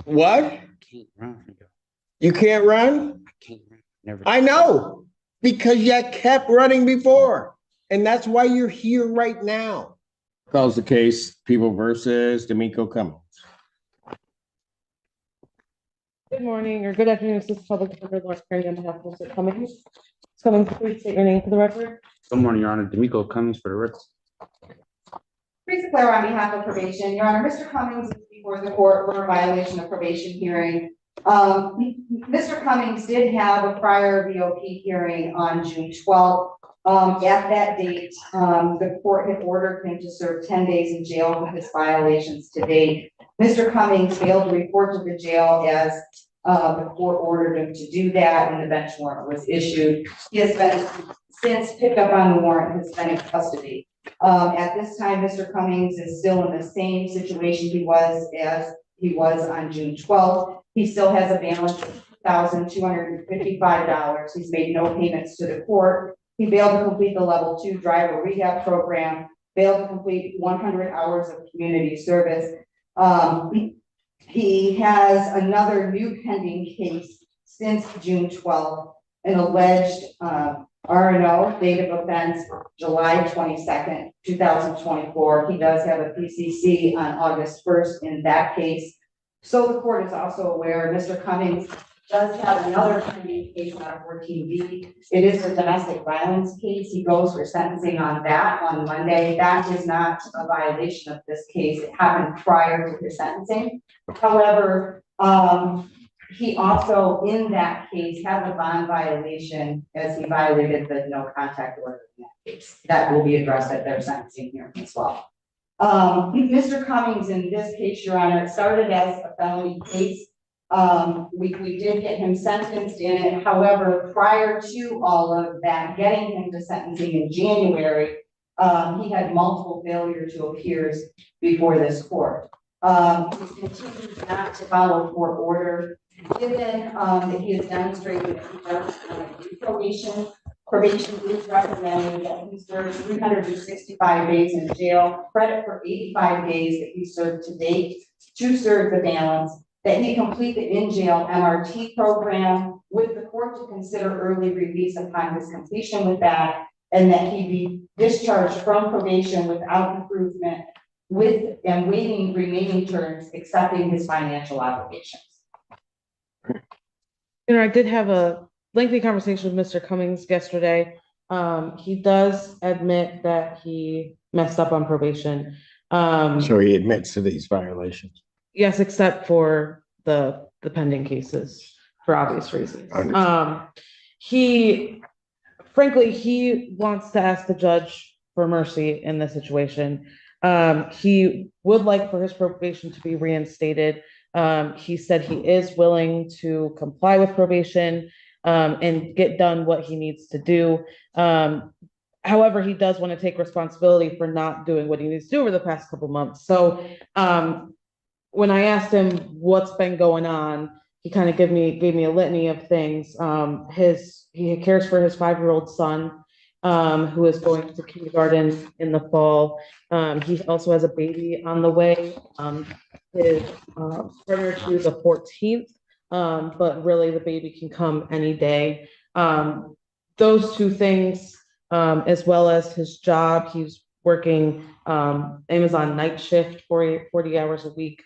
What? I can't run. You can't run? I can't run. Never. I know, because you kept running before, and that's why you're here right now. Calls the case, People versus D'Amico Cummings. Good morning or good afternoon, Assistant Public Defender Lawrence Perry on behalf of Mr. Cummings. Mr. Cummings, please state your name for the record. Good morning, Your Honor. D'Amico Cummings for the record. Please declare on behalf of probation, Your Honor, Mr. Cummings is before the court for a violation of probation hearing. Mr. Cummings did have a prior VOP hearing on June 12th. At that date, the court had ordered him to serve 10 days in jail for his violations to date. Mr. Cummings failed to report to the jail as the court ordered him to do that, and the bench warrant was issued. He has been since picked up on the warrant and has been in custody. At this time, Mr. Cummings is still in the same situation he was on June 12th. He still has a balance of $1,255. He's made no payments to the court. He failed to complete the level 2 driver rehab program, failed to complete 100 hours of community service. He has another new pending case since June 12th, an alleged R&O, date of offense, July 22nd, 2024. He does have a PCC on August 1st in that case. So the court is also aware Mr. Cummings does have another pending case on 14B. It is a domestic violence case. He goes for sentencing on that on Monday. That is not a violation of this case. It happened prior to his sentencing. However, he also, in that case, has a bond violation as he violated the no contact order in that case. That will be addressed at their sentencing hearing as well. Mr. Cummings, in this case, Your Honor, it started as a felony case. We did get him sentenced in it. However, prior to all of that, getting him to sentencing in January, he had multiple failure to appears before this court. He continues not to follow court order. Given that he has demonstrated that he does probation is recommending that he serves 365 days in jail, credit for 85 days that he served to date, to serve the balance, that he complete the in-jail MRT program with the court to consider early release upon his completion with that, and that he be discharged from probation without improvement with and waiving remaining terms, accepting his financial obligations. You know, I did have a lengthy conversation with Mr. Cummings yesterday. He does admit that he messed up on probation. So he admits to these violations. Yes, except for the pending cases for obvious reasons. He wants to ask the judge for mercy in this situation. He would like for his probation to be reinstated. He said he is willing to comply with probation and get done what he needs to do. However, he does want to take responsibility for not doing what he needs to do over the past couple months. So when I asked him what's been going on, he kind of gave me a litany of things. He cares for his 5-year-old son, who is going to kindergarten in the fall. He also has a baby on the way. His partner to the 14th, but really the baby can come any day. Those two things, as well as his job, he's working Amazon night shift 40 hours a week,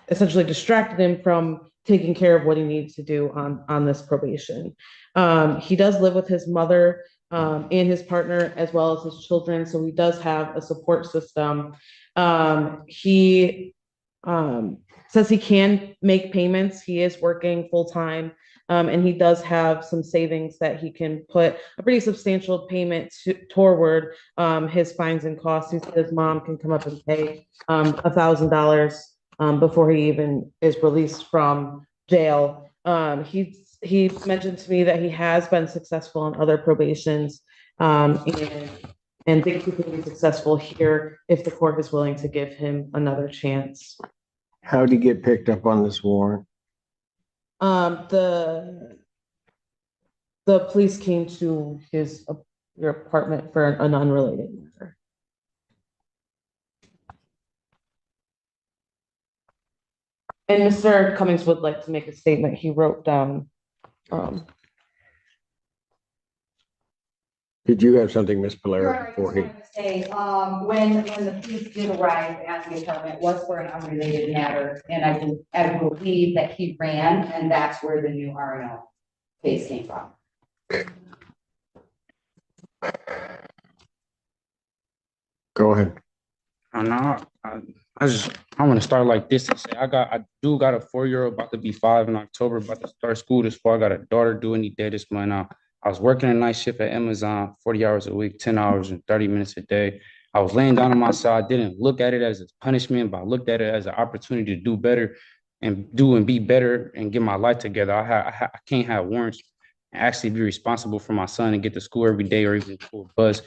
essentially distracted him from taking care of what he needs to do on this probation. He does live with his mother and his partner, as well as his children, so he does have a support system. He says he can make payments. He is working full-time, and he does have some savings that he can put a pretty substantial payment toward his fines and costs. He said his mom can come up and pay $1,000 before he even is released from jail. He mentioned to me that he has been successful in other probations, and thinks he can be successful here if the court is willing to give him another chance. How did he get picked up on this warrant? The police came to your apartment for an unrelated matter. And Mr. Cummings would like to make a statement he wrote down. Did you have something, Ms. Your Polaro, Honor, I just before he? wanted to say, when the police did arrive at the apartment, it was for an unrelated matter, and I believe that he ran, and that's where the new R&O case came from. Go ahead. I know. I want to start like this and say I do got a 4-year-old about to be 5 in October, about to start school this fall. I got a daughter due any day this month. I was working a night shift at Amazon, 40 hours a week, 10 hours and 30 minutes a day. I was laying down on my side. I didn't look at it as a punishment, but I looked at it as an opportunity to do better and be better and get my life together. I can't have warrants and actually be responsible for my son and get to school every day or even to a bus.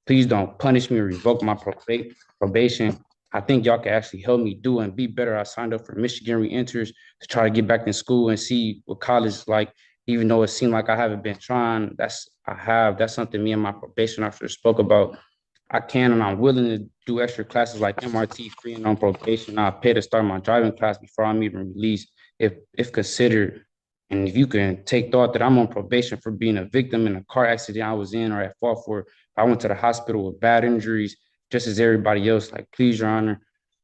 Please don't punish me or revoke my probation. I think y'all can actually help me do and be better. I signed up for Michigan Reenters to try to get back in school and see what college is like, even though it seemed like I haven't been trying. That's something me and my probation officer spoke about. I can and I'm willing to do extra classes like MRT free and on probation. I'll pay to start my driving class before I'm even released, if considered. And if you can take thought that I'm on probation for being a victim in a car accident I was in or at fault for, I went to the hospital with bad injuries, just as everybody else. Like, please, Your Honor,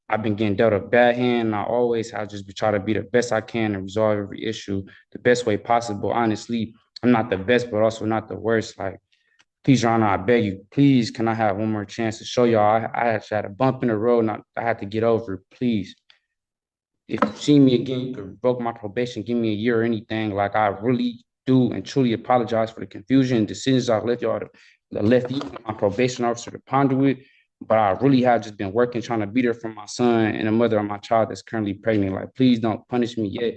I've been getting dealt a bad hand. And I'll just be trying to be the best I can and resolve every issue the best way possible. Honestly, I'm not the best, but also not the worst. Like, please, Your Honor, I beg you, please, can I have one more chance to show y'all I actually had a bump in the road and I had to get over. Please, if you see me again, you can revoke my probation, give me a year or anything. Like, I really do and truly apologize for the confusion and decisions I left y'all left you, my probation officer, to ponder with. But I really have just been working, trying to be there for my son and the mother of my child that's currently pregnant. Like, please don't punish me yet,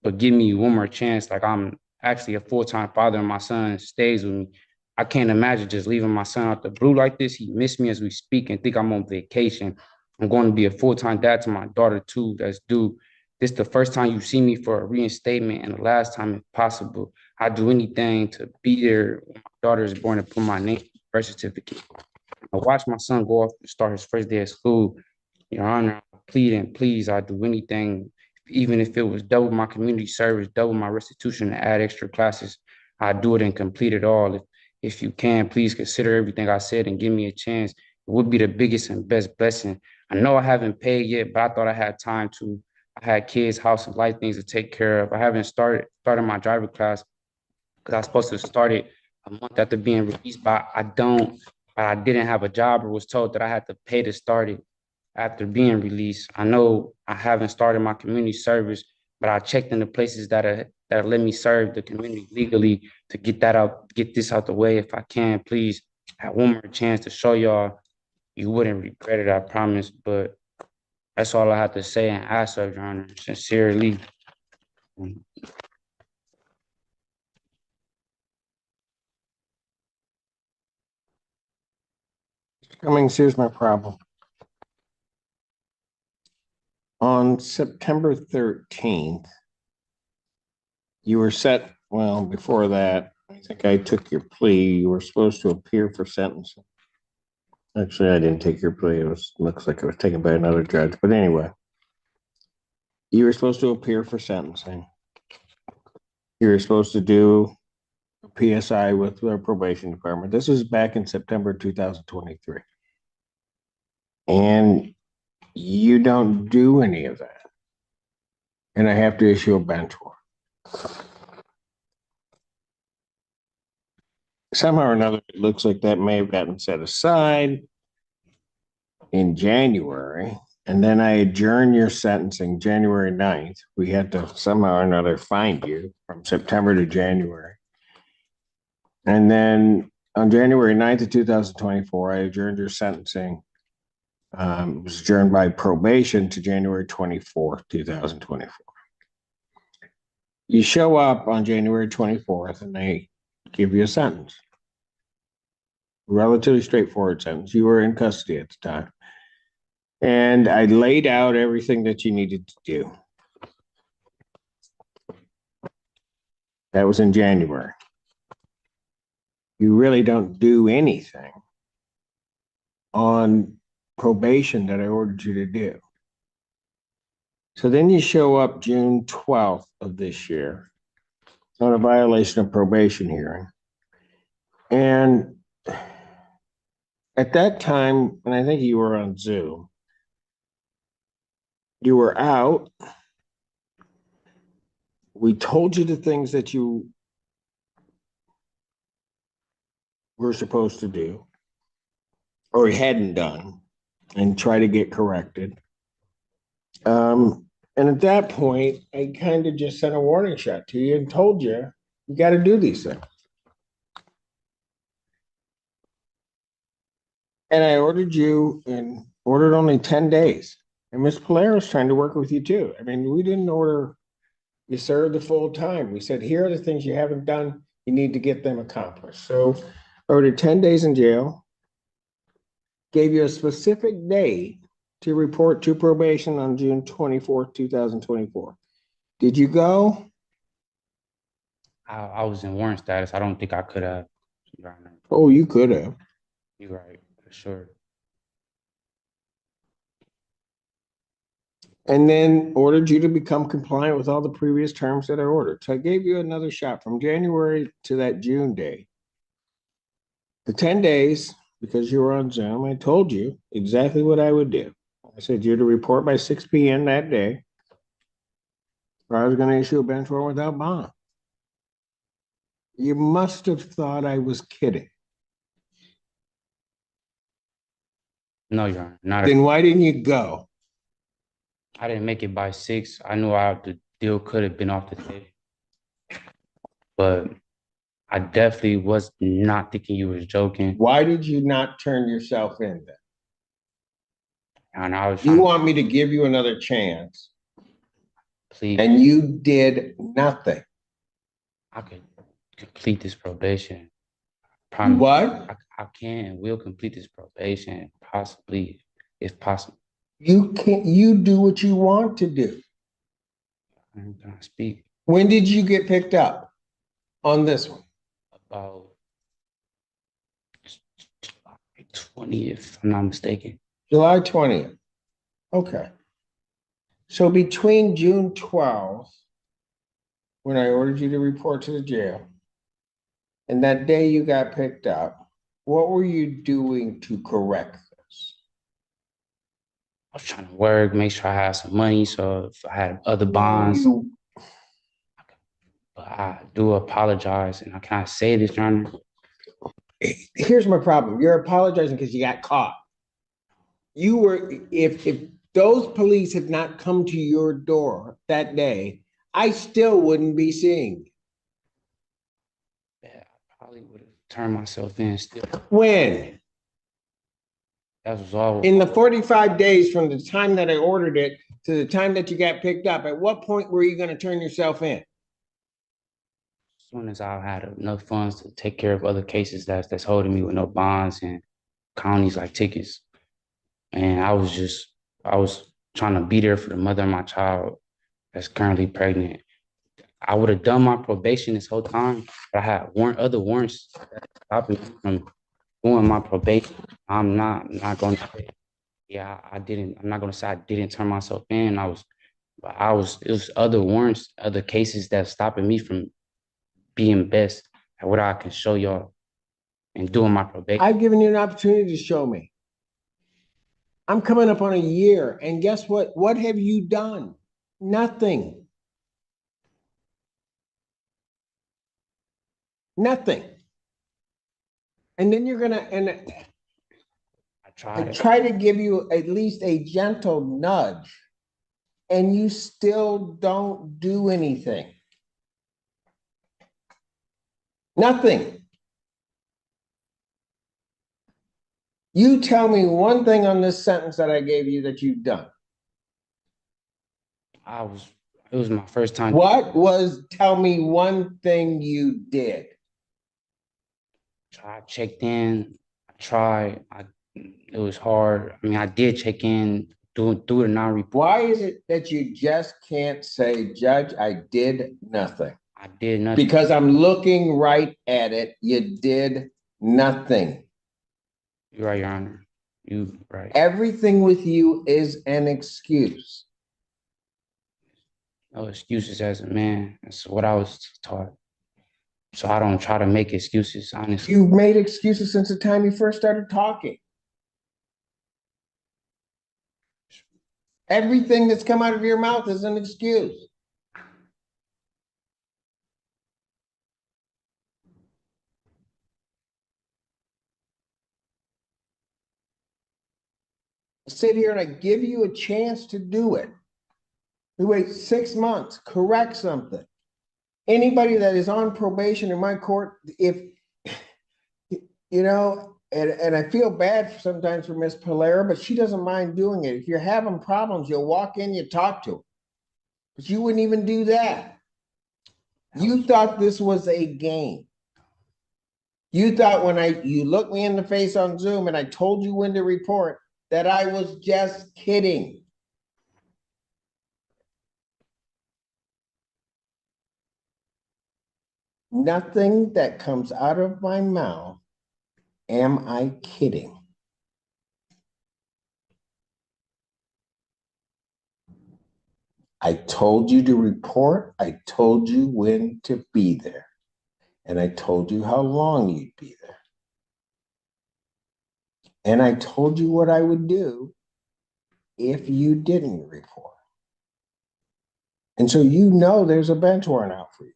but give me one more chance. Like, I'm actually a full-time father and my son stays with me. I can't imagine just leaving my son out the blue like this. He missed me as we speak and think I'm on vacation. I'm going to be a full-time dad to my daughter too, that's due. This is the first time you see me for a reinstatement and the last time if possible. I'd do anything to be there when my daughter is born and put my name on the birth certificate. I watched my son go off and start his first day of school. Your Honor, I plead and please, I'd do anything, even if it was double my community service, double my restitution, and add extra classes. I'd do it and complete it all. If you can, please consider everything I said and give me a chance. It would be the biggest and best blessing. I know I haven't paid yet, but I thought I had time to. I had kids, house, and life things to take care of. I haven't started my driver class because I was supposed to start it a month after being released, but I didn't have a job or was told that I had to pay to start it after being released. I know I haven't started my community service, but I checked in the places that let me serve the community legally to get this out the way. If I can, please have one more chance to show y'all you wouldn't regret it, I promise. But that's all I have to say and ask of Your Honor, sincerely. Cummings, here's my problem. On September 13th, you were set, well, before that, I think I took your plea. You were supposed to appear for sentencing. Actually, I didn't take your plea. Looks like it was taken by another judge. But anyway, you were supposed to appear for sentencing. You were supposed to do a PSI with the probation department. This was back in September 2023. And you don't do any of that. And I have to issue a bench warrant. Somehow or another, it looks like that may have gotten set aside in January. And then I adjourned your sentencing January 9th. We had to somehow or another find you from September to January. And then on January 9th of 2024, I adjourned your sentencing. It was adjourned by probation to January 24th, 2024. You show up on January 24th and they give you a sentence. Relatively straightforward sentence. You were in custody at the time. And I laid out everything that you needed to do. That was in January. You really don't do anything on probation that I ordered you to do. So then you show up June 12th of this year on a violation of probation hearing. And at that time, and I think you were on Zoom, you were out. We told you the things that you were supposed to do or hadn't done and try to get corrected. And at that point, I kind of just sent a warning shot to you and told you, you got to do these things. And I ordered you and ordered only 10 days. And Ms. Polaris trying to work with you too. I mean, we didn't order you served the full time. We said, here are the things you haven't done. You need to get them accomplished. So I ordered 10 days in jail, gave you a specific day to report to probation on June 24th, 2024. Did you go? I was in warrant status. I don't think I could have. Your Honor. Oh, you could have. You're right, for sure. And then ordered you to become compliant with all the previous terms that I ordered. So I gave you another shot from January to that June day. The 10 days, because you were on Zoom, I told you exactly what I would do. I said you're to report by 6 p.m. that day, or I was going to issue a bench warrant without bond. You must have thought I was kidding. No, Your Honor. Not Then why didn't you go? I didn't make it by 6. I knew the deal could have been off the table. But I definitely was not thinking you was joking. Why did you not turn yourself in then? And I was You trying want me to give you another chance, to please, and you did nothing. I could complete this probation. Promise. What? I can and will complete this probation, possibly, if possible. You can't, you do what you want to do. Can I speak When did you get picked up on this one? about July 20th, if I'm not mistaken? July 20th. Okay. So between June 12th, when I ordered you to report to the jail, and that day you got picked up, what were you doing to correct this? I was trying to work, make sure I had some money, so if I had other bonds. But I do apologize, and I can't say this, Your Honor. Here's my problem. You're apologizing because you got caught. You were, if those police had not come to your door that day, I still wouldn't be seeing you. Yeah, I probably would have turned myself in still. When? That was all. In the 45 days from the time that I ordered it to the time that you got picked up, at what point were you going to turn yourself in? As soon as I had enough funds to take care of other cases that's holding me with no bonds and counties like tickets. And I was trying to be there for the mother of my child that's currently pregnant. I would have done my probation this whole time, but I had other warrants stopping me from doing my probation. I'm not going to say, yeah, I didn't. I'm not going to say I didn't turn myself in. It was other warrants, other cases that's stopping me from being best at what I can show y'all and doing my probation. I've given you an opportunity to show me. I'm coming up on a year, and guess what? What have you done? Nothing. Nothing. And then you're gonna, and I try to give you at least a gentle nudge, and you still don't do anything. Nothing. You tell me one thing on this sentence that I gave you that you've done. It was my first time. Tell me one thing you did. I checked in. It was hard. I mean, I did check in, do the non-report. Why is it that you just can't say, Judge, I did nothing? I did nothing. Because I'm looking right at it. You did nothing. You're right, Your Honor. You right. Everything with you is an excuse. No excuses as a man. That's what I was taught. So I don't try to make excuses, honestly. You've made excuses since the time you first started talking. Everything that's come out of your mouth is an excuse. I sit here and I give you a chance to do it. We wait 6 months, correct something. Anybody that is on probation in my court, if you know, and I feel bad sometimes for Miss Polera, but she doesn't mind doing it. If you're having problems, you'll walk in, you talk to her. But you wouldn't even do that. You thought this was a game. You thought when you looked me in the face on Zoom and I told you when to report that I was just kidding. Nothing that comes out of my mouth am I kidding. I told you to report. I told you when to be there. And I told you how long you'd be there. And I told you what I would do if you didn't report. And so you know there's a bench warrant out for you.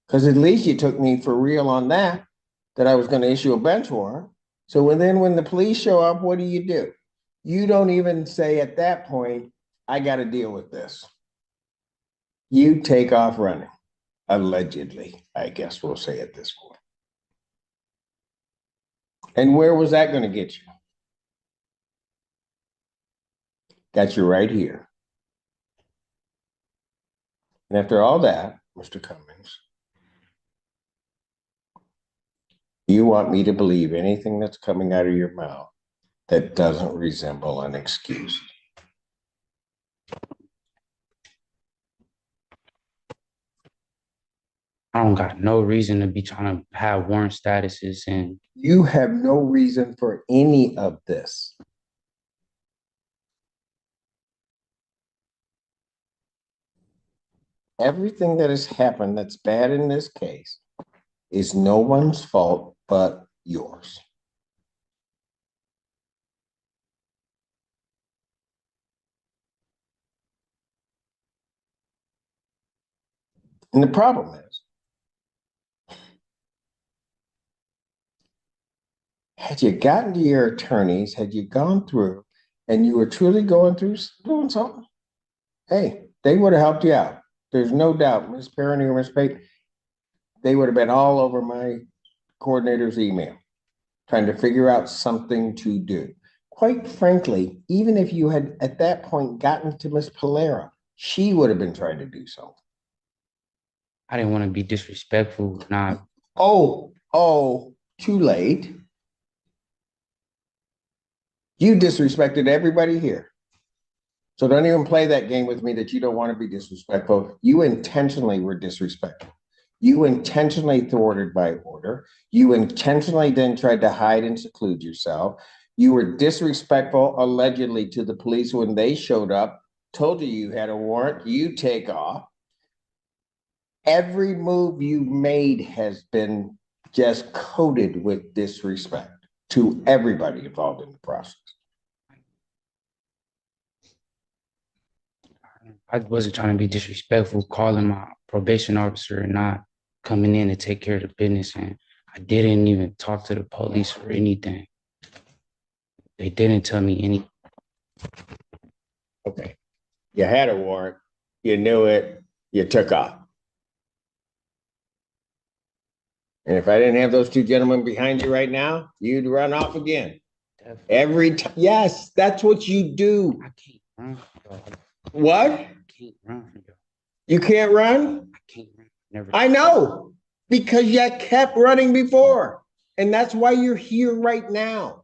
Because at least you took me for real on that I was going to issue a bench warrant. So when the police show up, what do? You don't even say at that point, I got to deal with this. You take off running, allegedly, I guess we'll say at this point. And where was that going to get you? Got you right here. And after all that, Mr. Cummings, you want me to believe anything that's coming out of your mouth that doesn't resemble an excuse. I don't got no reason to be trying to have warrant statuses and You have no reason for any of this. Everything that has happened that's bad in this case is no one's fault but yours. And the problem is, had you gotten to your attorneys, had you gone through and you were truly going through doing something, hey, they would have helped you out. There's no doubt, Ms. Perrine or Ms. Pate, they would have been all over my coordinator's email, trying to figure out something to do. Quite frankly, even if you had at that point gotten to Ms. Polera, she would have been trying to do something. I didn't want to be disrespectful. Not Too late. You disrespected everybody here. So don't even play that game with me that you don't want to be disrespectful. You intentionally were disrespectful. You intentionally thwarted my order. You intentionally then tried to hide and seclude yourself. You were disrespectful, allegedly, to the police when they showed up, told you had a warrant, you take off. Every move you've made has been just coated with disrespect to everybody involved in the process. I wasn't trying to be disrespectful, calling my probation officer and not coming in to take care of the business. And I didn't even talk to the police or anything. They didn't tell me anything. Okay. You had a warrant, you knew it, you took off. And if I didn't have those two gentlemen behind you right now, you'd run off again. Definitely. Every time. Yes, that's what you do. I can't run. Bro. What? I can't run. Bro. You can't run? I can't run. Never. I know, because you kept running before. And that's why you're here right now.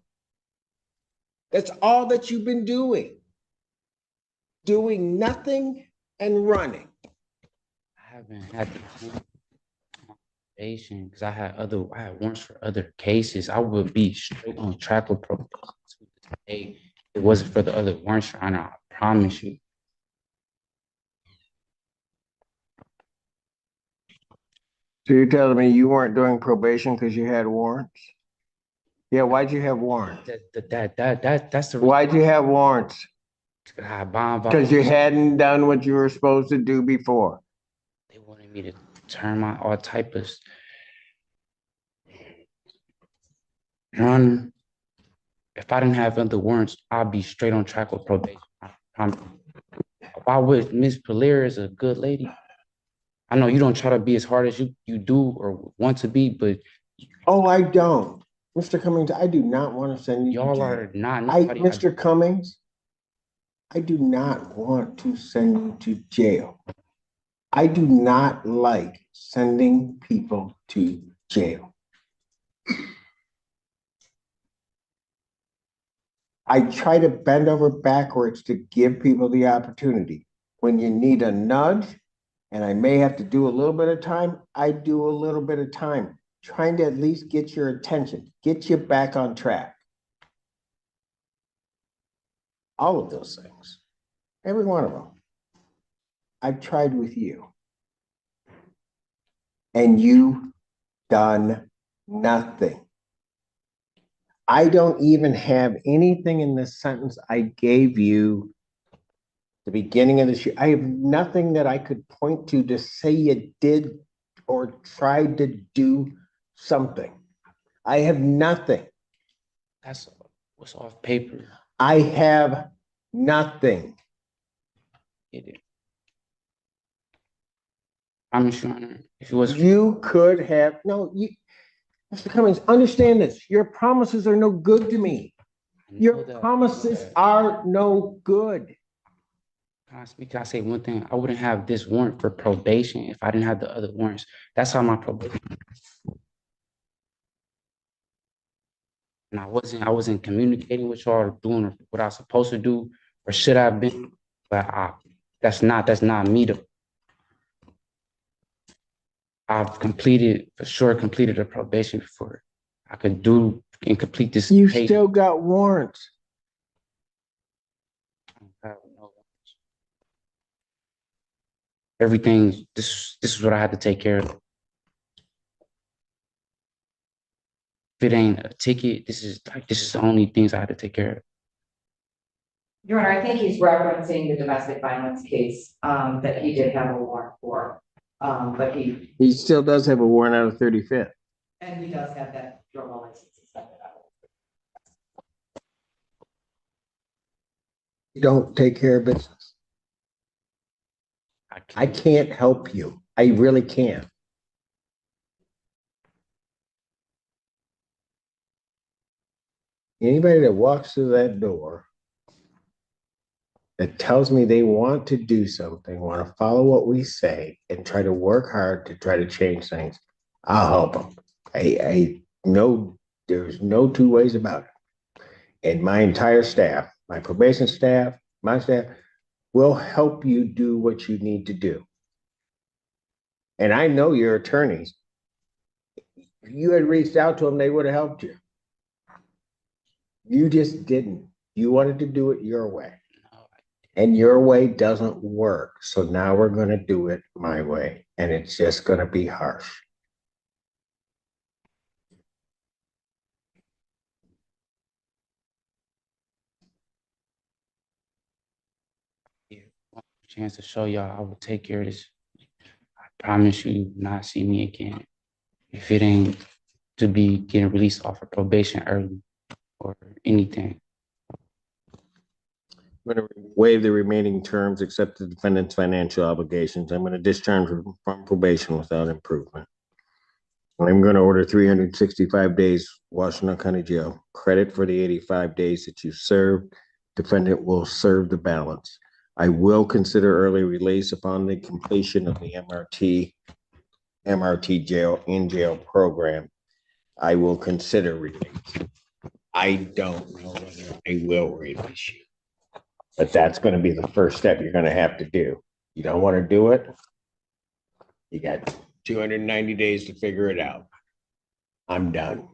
That's all that you've been doing. Doing nothing and running. I haven't had the probation because I had warrants for other cases. I would be straight on track with probation to this day. It wasn't for the other warrants, Your Honor. I promise you. So you're telling me you weren't doing probation because you had warrants? Yeah, why'd you have warrants? That's the Why'd you have warrants? bond. Because you hadn't done what you were supposed to do before. They wanted me to turn my all type of. Your Honor, if I didn't have other warrants, I'd be straight on track with probation. Why would Miss Polaire is a good lady? I know you don't try to be as hard as you do or want to be, but Oh, I don't. Mr. Cummings, I do not want to send you to y'all jail. are not I, nobody. Mr. Cummings, I do not want to send you to jail. I do not like sending people to jail. I try to bend over backwards to give people the opportunity. When you need a nudge, and I may have to do a little bit of time, I do a little bit of time, trying to at least get your attention, get you back on track. All of those things, every one of them. I've tried with you. And you've done nothing. I don't even have anything in this sentence I gave you the beginning of this year. I have nothing that I could point to say you did or tried to do something. I have nothing. That's what's off paper. I have nothing. I'm sure, Honor, if it was You could have, no, you, Mr. Cummings, understand this. Your promises are no good to me. Your promises are no good. Can I say one thing? I wouldn't have this warrant for probation if I didn't have the other warrants. That's how my probation. And I wasn't communicating with y'all or doing what I was supposed to do or should have been. But that's not me though. I've for sure completed a probation before I could do and complete this. You still got warrants. Everything, this is what I had to take care of. If it ain't a ticket, this is the only things I had to take care of. Your Honor, I think he's referencing the domestic violence case, that he did have a warrant for. But He still does have a warrant out of 35th. and he does have that criminal license suspended. You don't take care of business. I can't help you. I really can't. Anybody that walks through that door that tells me they want to do something, want to follow what we say, and try to work hard to try to change things, I'll help them. I know there's no two ways about it. And my entire staff, my probation staff, my staff, will help you do what you need to do. And I know your attorneys. If you had reached out to them, they would have helped you. You just didn't. You wanted to do it your way. And your way doesn't work. So now we're going to do it my way. And it's just going to be harsh. Chance to show y'all I will take care of this. I promise you not see me again. If it ain't to be getting released off of probation early or anything. I'm going to waive the remaining terms, except the defendant's financial obligations. I'm going to discharge from probation without improvement. I'm going to order 365 days Washington County Jail. Credit for the 85 days that you served. Defendant will serve the balance. I will consider early release upon the completion of the MRT jail in jail program. I will consider release. I don't know whether I will release you, but that's going to be the first step you're going to have to do. You don't want to do it. You got 290 days to figure it out. I'm done.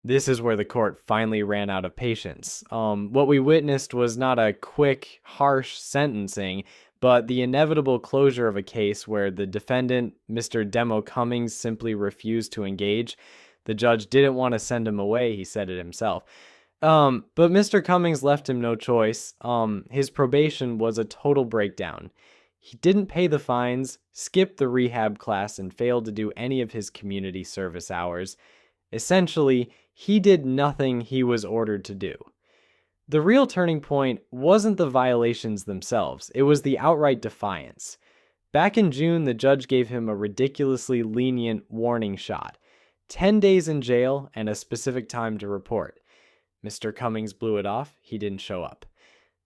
This is where the court finally ran out of patience. What we witnessed was not a quick, harsh sentencing, but the inevitable closure of a case where the defendant, Mr. Demo Cummings, simply refused to engage. The judge didn't want to send him away, he said it himself. But Mr. Cummings left him no choice. His probation was a total breakdown. He didn't pay the fines, skipped the rehab class, and failed to do any of his community service hours. Essentially, he did nothing he was ordered to do. The real turning point wasn't the violations themselves, it was the outright defiance. Back in June, the judge gave him a ridiculously lenient warning shot, 10 days in jail and a specific time to report. Mr. Cummings blew it off, he didn't show up.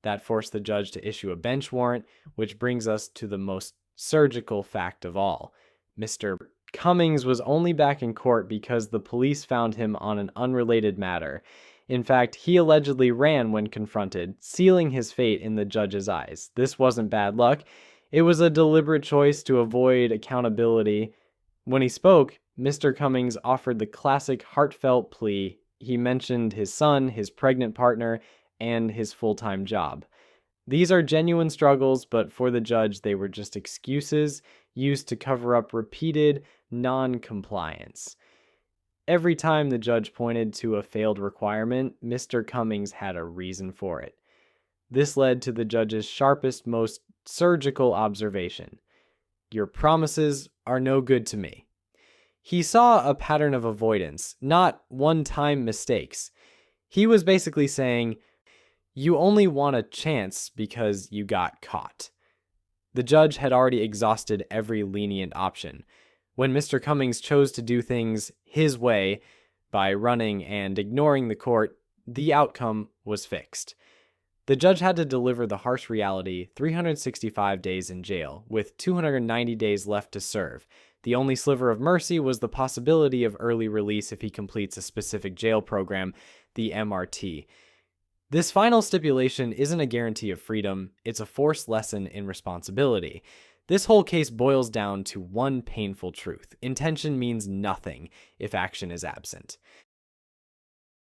That forced the judge to issue a bench warrant, which brings us to the most surgical fact of all. Mr. Cummings was only back in court because the police found him on an unrelated matter. In fact, he allegedly ran when confronted, sealing his fate in the judge's eyes. This wasn't bad luck. It was a deliberate choice to avoid accountability. When he spoke, Mr. Cummings offered the classic heartfelt plea. He mentioned his son, his pregnant partner, and his full-time job. These are genuine struggles, but for the judge, they were just excuses used to cover up repeated non-compliance. Every time the judge pointed to a failed requirement, Mr. Cummings had a reason for it. This led to the judge's sharpest, most surgical observation. Your promises are no good to me. He saw a pattern of avoidance, not one-time mistakes. He was basically saying, you only want a chance because you got caught. The judge had already exhausted every lenient option. When Mr. Cummings chose to do things his way by running and ignoring the court, the outcome was fixed. The judge had to deliver the harsh reality, 365 days in jail, with 290 days left to serve. The only sliver of mercy was the possibility of early release if he completes a specific jail program, the MRT. This final stipulation isn't a guarantee of freedom, it's a forced lesson in responsibility. This whole case boils down to one painful truth. Intention means nothing if action is absent.